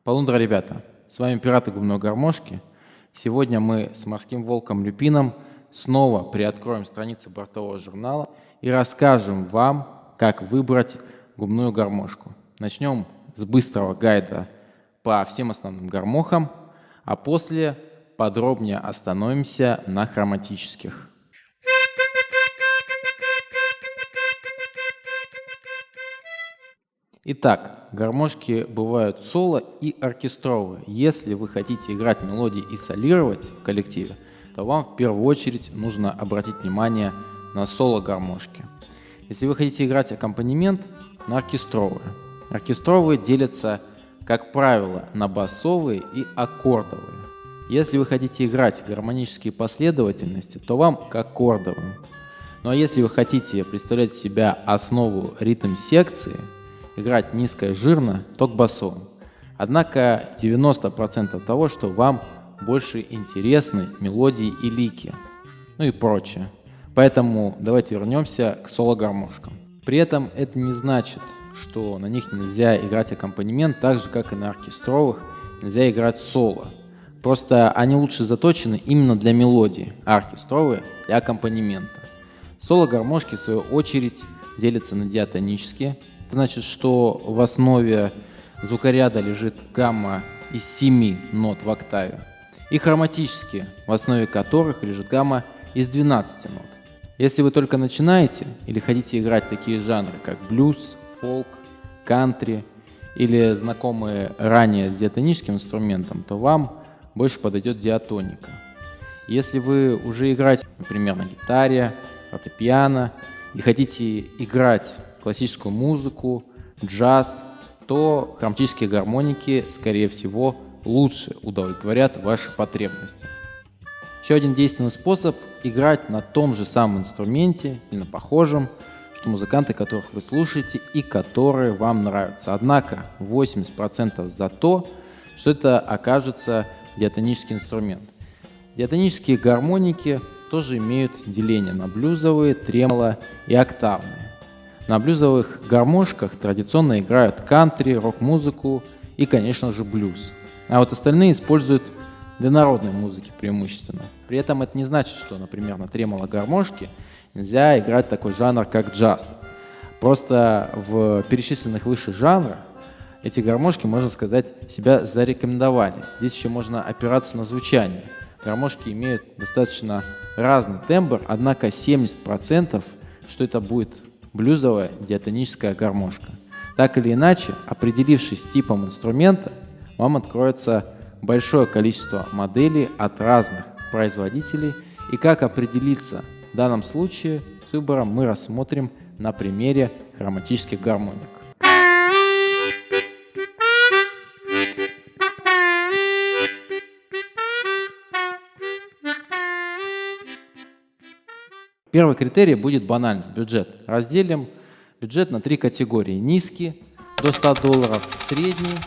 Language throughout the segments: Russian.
Полундра, ребята! С вами пираты губной гармошки. Сегодня мы с морским волком Люпином снова приоткроем страницы бортового журнала и расскажем вам, как выбрать губную гармошку. Начнем с быстрого гайда по всем основным гармошкам, а после подробнее остановимся на хроматических. Итак, гармошки бывают соло и оркестровые. Если вы хотите играть мелодии и солировать в коллективе, то вам в первую очередь нужно обратить внимание на соло-гармошки. Если вы хотите играть аккомпанемент, на оркестровые. Оркестровые делятся, как правило, на басовые и аккордовые. Если вы хотите играть гармонические последовательности, то вам к аккордовым. Ну а если вы хотите представлять из себя основу ритм-секции, играть низко и жирно, то к басовым. Однако 90% того, что вам больше интересны мелодии и лики, ну и прочее. Поэтому давайте вернемся к соло-гармошкам. При этом это не значит, что на них нельзя играть аккомпанемент, так же как и на оркестровых нельзя играть соло. Просто они лучше заточены именно для мелодии, а оркестровые для аккомпанемента. Соло-гармошки, в свою очередь, делятся на диатонические. Это значит, что в основе звукоряда лежит гамма из 7 нот в октаве, и хроматические, в основе которых лежит гамма из 12 нот. Если вы только начинаете или хотите играть такие жанры, как блюз, фолк, кантри или знакомые ранее с диатоническим инструментом, то вам больше подойдет диатоника. Если вы уже играете, например, на гитаре, фортепиано и хотите играть классическую музыку, джаз, то хроматические гармоники, скорее всего, лучше удовлетворят ваши потребности. Еще один действенный способ – играть на том же самом инструменте или на похожем, что музыканты, которых вы слушаете и которые вам нравятся. Однако 80% за то, что это окажется диатонический инструмент. Диатонические гармоники тоже имеют деление на блюзовые, тремоло и октавные. На блюзовых гармошках традиционно играют кантри, рок-музыку и, конечно же, блюз. А вот остальные используют для народной музыки преимущественно. При этом это не значит, что, например, на тремоло-гармошке нельзя играть такой жанр, как джаз. Просто в перечисленных выше жанрах эти гармошки, можно сказать, себя зарекомендовали. Здесь еще можно опираться на звучание. Гармошки имеют достаточно разный тембр, однако 70%, что это будет блюзовая диатоническая гармошка. Так или иначе, определившись с типом инструмента, вам откроется большое количество моделей от разных производителей, и как определиться в данном случае с выбором мы рассмотрим на примере хроматических гармоник. Первый критерий будет банальность, бюджет. Разделим бюджет на 3 категории. Низкий до $100, средний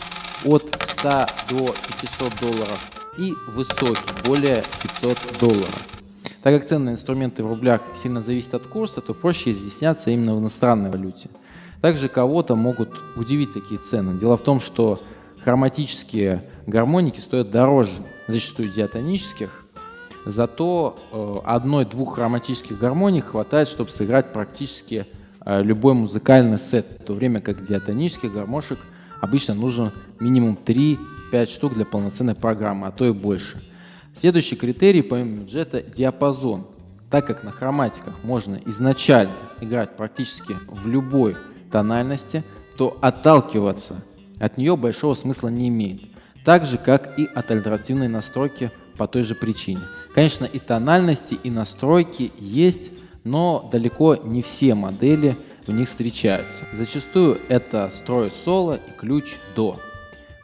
от 100 до $500 и высокий, более $500. Так как цены на инструменты в рублях сильно зависят от курса, то проще изъясняться именно в иностранной валюте. Также кого-то могут удивить такие цены. Дело в том, что хроматические гармоники стоят дороже, зачастую диатонических. Зато одной-двух хроматических гармоник хватает, чтобы сыграть практически любой музыкальный сет, в то время как диатонических гармошек обычно нужно минимум 3-5 штук для полноценной программы, а то и больше. Следующий критерий помимо бюджета – диапазон. Так как на хроматиках можно изначально играть практически в любой тональности, то отталкиваться от нее большого смысла не имеет. Так же, как и от альтернативной настройки по той же причине. Конечно, и тональности, и настройки есть, но далеко не все модели в них встречаются. Зачастую это строй соло и ключ до.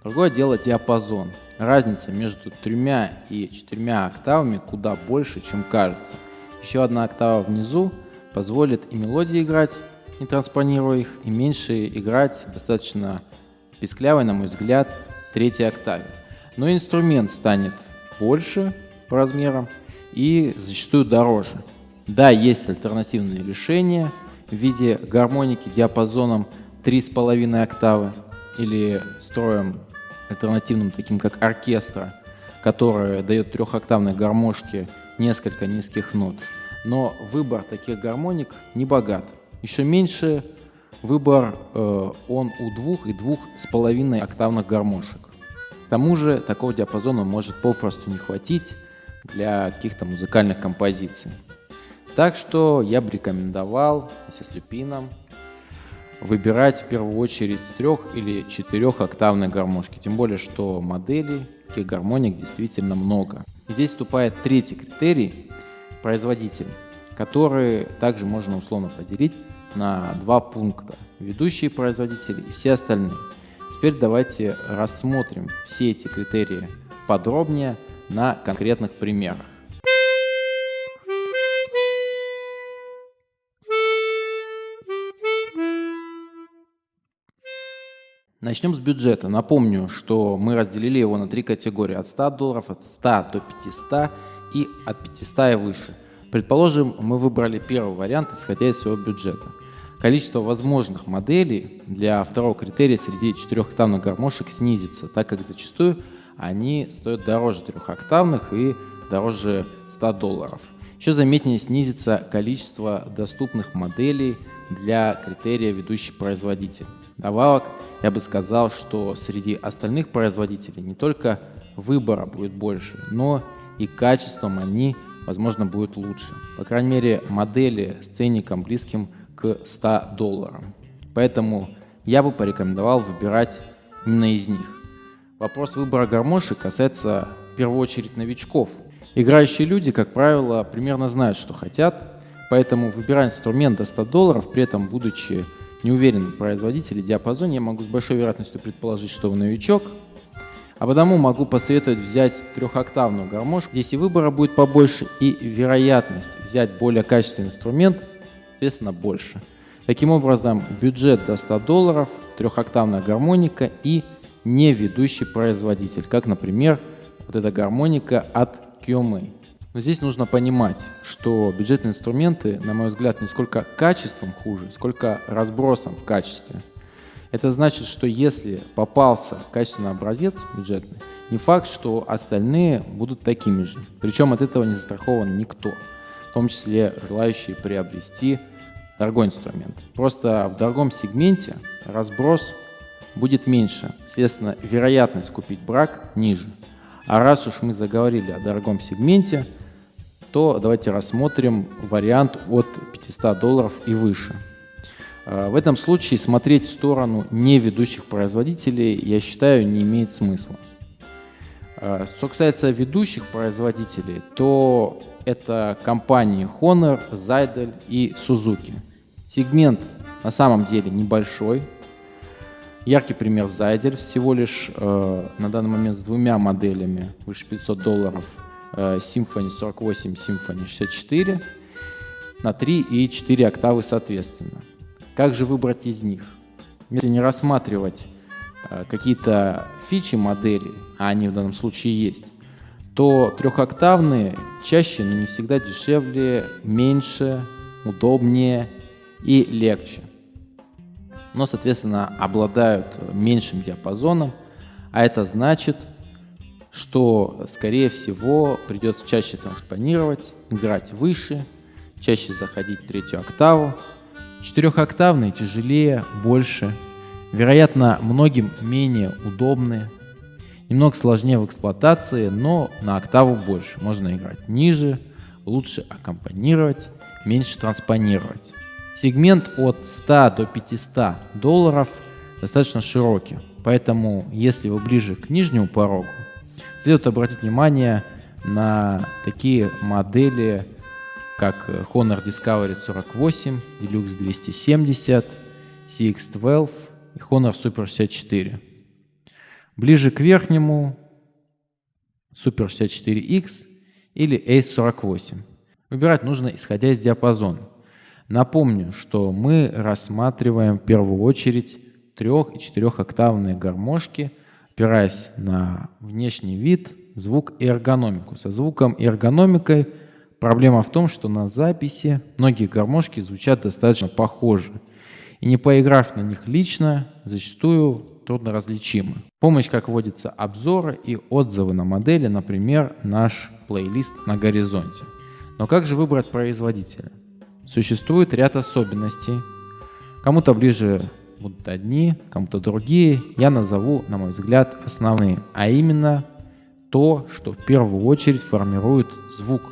Другое дело диапазон. Разница между 3 и 4 октавами куда больше, чем кажется. Еще одна октава внизу позволит и мелодии играть, не транспонируя их, и меньше играть достаточно писклявой, на мой взгляд, 3-й октаве. но инструмент станет больше по размерам и зачастую дороже. Да, есть альтернативные решения в виде гармоники диапазоном 3,5 октавы или строем альтернативным, таким как оркестра, который дает трехоктавной гармошке несколько низких нот. Но выбор таких гармоник не богат. Еще меньше выбор он у 2 и 2,5 октавных гармошек. К тому же такого диапазона может попросту не хватить для каких-то музыкальных композиций. Так что я бы рекомендовал со слюпином выбирать в первую очередь 3 или 4-октавные гармошки. Тем более, что моделей таких гармоник действительно много. И здесь вступает третий критерий – производитель, который также можно условно поделить на 2 пункта – ведущие производители и все остальные. Теперь давайте рассмотрим все эти критерии подробнее на конкретных примерах. Начнем с бюджета. Напомню, что мы разделили его на 3 категории: от $100, от 100 до 500 и от 500 и выше. Предположим, мы выбрали первый вариант, исходя из своего бюджета. Количество возможных моделей для второго критерия среди 4-октавных гармошек снизится, так как зачастую они стоят дороже 3-октавных и дороже $100. Еще заметнее снизится количество доступных моделей для критерия ведущий производитель. Добавок, я бы сказал, что среди остальных производителей не только выбора будет больше, но и качеством они, возможно, будут лучше. По крайней мере, модели с ценником близким к $100. Поэтому я бы порекомендовал выбирать именно из них. Вопрос выбора гармошек касается в первую очередь новичков. Играющие люди, как правило, примерно знают, что хотят, поэтому выбирая инструмент до $100, при этом будучи не уверен в производителе, диапазоне, я могу с большой вероятностью предположить, что вы новичок, а потому могу посоветовать взять 3-октавную гармошку. Здесь и выбора будет побольше, и вероятность взять более качественный инструмент, соответственно, больше. Таким образом, бюджет до $100, 3-октавная гармоника и не ведущий производитель, как, например, вот эта гармоника от QMA. Но здесь нужно понимать, что бюджетные инструменты, на мой взгляд, не сколько качеством хуже, сколько разбросом в качестве. Это значит, что если попался качественный образец бюджетный, не факт, что остальные будут такими же. Причем от этого не застрахован никто, в том числе желающие приобрести дорогой инструмент. Просто в дорогом сегменте разброс будет меньше, соответственно, вероятность купить брак ниже. А раз уж мы заговорили о дорогом сегменте, то давайте рассмотрим вариант от $500 и выше. В этом случае смотреть в сторону неведущих производителей, я считаю, не имеет смысла. Что касается ведущих производителей, то это компании Honor, Zydel и Suzuki. Сегмент на самом деле небольшой. Яркий пример Zydel, всего лишь на данный момент с 2 моделями выше $500, Symphony 48, Symphony 64 на 3 и 4 октавы соответственно. Как же выбрать из них? Если не рассматривать какие-то фичи модели, а они в данном случае есть, то 3-октавные чаще, но не всегда дешевле, меньше, удобнее и легче. Но, соответственно, обладают меньшим диапазоном, а это значит, что, скорее всего, придется чаще транспонировать, играть выше, чаще заходить в 3-ю октаву. 4-октавные тяжелее, больше, вероятно, многим менее удобные, немного сложнее в эксплуатации, но на октаву больше. Можно играть ниже, лучше аккомпанировать, меньше транспонировать. Сегмент от 100 до $500 достаточно широкий, поэтому если вы ближе к нижнему порогу, следует обратить внимание на такие модели, как Honor Discovery 48, Deluxe 270, CX12 и Honor Super 64. Ближе к верхнему Super 64X или Ace 48. Выбирать нужно исходя из диапазона. Напомню, что мы рассматриваем в первую очередь 3- и 4-октавные гармошки. В опираясь на внешний вид, звук и эргономику. Со звуком и эргономикой проблема в том, что на записи многие гармошки звучат достаточно похоже. И не поиграв на них лично, зачастую трудно различимы. В помощь, как водятся обзоры и отзывы на модели, например, наш плейлист «На горизонте». Но как же выбрать производителя? Существует ряд особенностей. Кому-то ближе будут одни, кому-то другие. Я назову, на мой взгляд, основные, а именно то, что в первую очередь формирует звук,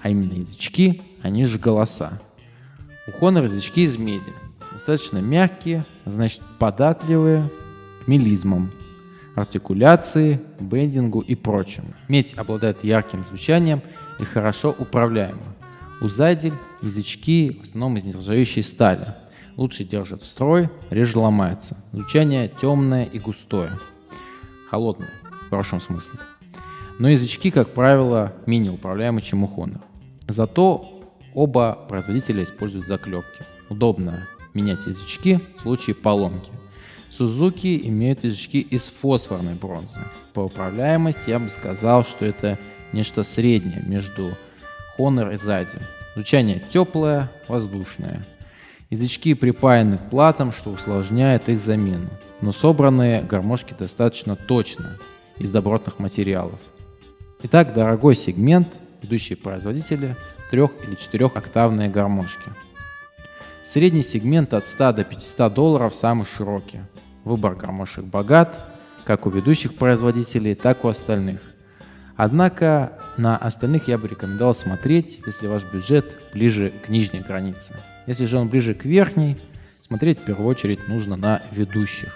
а именно язычки, они же голоса. У Honor язычки из меди, достаточно мягкие, значит податливые к мелизмам, артикуляции, бендингу и прочему. Медь обладает ярким звучанием и хорошо управляема. У Zydeco язычки в основном из нержавеющей стали. Лучше держат строй, реже ломается. Звучание темное и густое. Холодное, в хорошем смысле. Но язычки, как правило, менее управляемы, чем у Honor. Зато оба производителя используют заклепки. Удобно менять язычки в случае поломки. Suzuki имеют язычки из фосфорной бронзы. По управляемости я бы сказал, что это нечто среднее между Honor и Zydeco. Звучание теплое, воздушное. Язычки припаяны к платам, что усложняет их замену. Но собранные гармошки достаточно точно, из добротных материалов. Итак, дорогой сегмент, идущие производители 3- или 4-октавные гармошки. Средний сегмент от $100 до $500 самый широкий. Выбор гармошек богат, как у ведущих производителей, так и у остальных. Однако на остальных я бы рекомендовал смотреть, если ваш бюджет ближе к нижней границе. Если же он ближе к верхней, смотреть в первую очередь нужно на ведущих.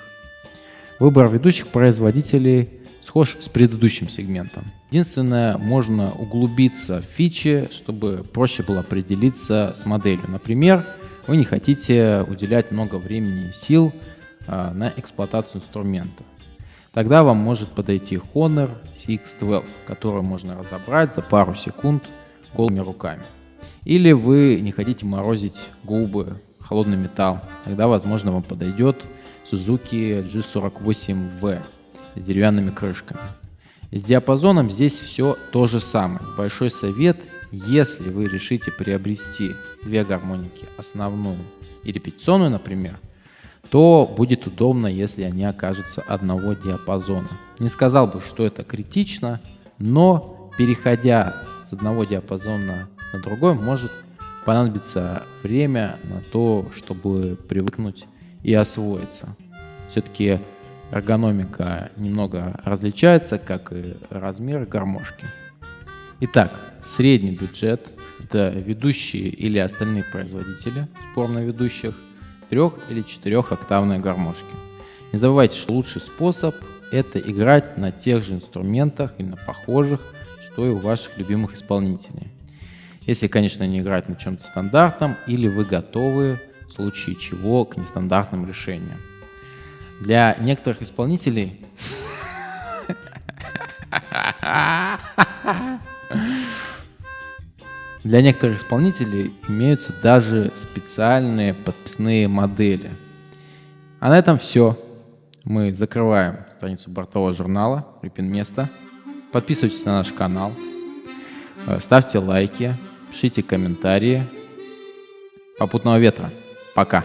Выбор ведущих производителей схож с предыдущим сегментом. Единственное, можно углубиться в фичи, чтобы проще было определиться с моделью. Например, вы не хотите уделять много времени и сил на эксплуатацию инструмента. Тогда вам может подойти Honor CX12, который можно разобрать за пару секунд голыми руками. Или вы не хотите морозить губы, холодный металл. Тогда, возможно, вам подойдет Suzuki G48V с деревянными крышками. С диапазоном здесь все то же самое. Большой совет, если вы решите приобрести две гармоники, основную и репетиционную, например, то будет удобно, если они окажутся одного диапазона. Не сказал бы, что это критично, но переходя с одного диапазона на другой, может понадобиться время на то, чтобы привыкнуть и освоиться. Все-таки эргономика немного различается, как и размер гармошки. Итак, средний бюджет – это ведущие или остальные производители, спорно ведущих, 3- или 4-октавные гармошки. Не забывайте, что лучший способ – это играть на тех же инструментах или на похожих, что и у ваших любимых исполнителей. Если, конечно, не играть на чем-то стандартном или вы готовы, в случае чего, к нестандартным решениям. Для некоторых исполнителей имеются даже специальные подписные модели. А на этом все. Мы закрываем страницу бортового журнала «Репин Место». Подписывайтесь на наш канал, ставьте лайки, пишите комментарии. Попутного ветра. Пока.